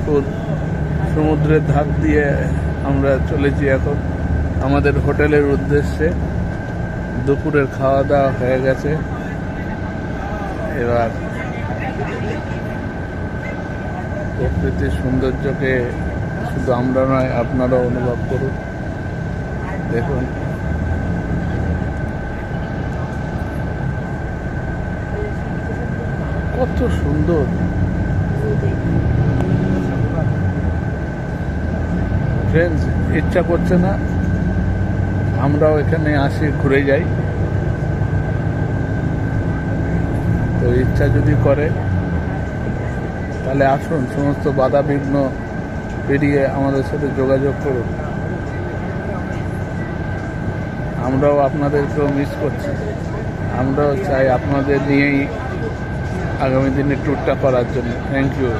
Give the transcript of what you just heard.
মেহেরপুর সমুদ্রের ধার দিয়ে আমরা চলেছি এখন আমাদের হোটেলের উদ্দেশ্যে। দুপুরের খাওয়া দাওয়া হয়ে গেছে, এবার প্রকৃতির সৌন্দর্যকে শুধু আমরা নয় আপনারাও অনুভব করুন। দেখুন কত সুন্দর। ফ্রেন্ডস, ইচ্ছা করছে না আমরাও এখানে আসি, ঘুরে যাই। তো ইচ্ছা যদি করে তাহলে আসুন, সমস্ত বাধা বিঘ্ন পেরিয়ে আমাদের সাথে যোগাযোগ করুন। আমরাও আপনাদেরকেও মিস করছি, আমরাও চাই আপনাদের নিয়েই আগামী দিনে ট্যুরটা করার জন্য। Thank you.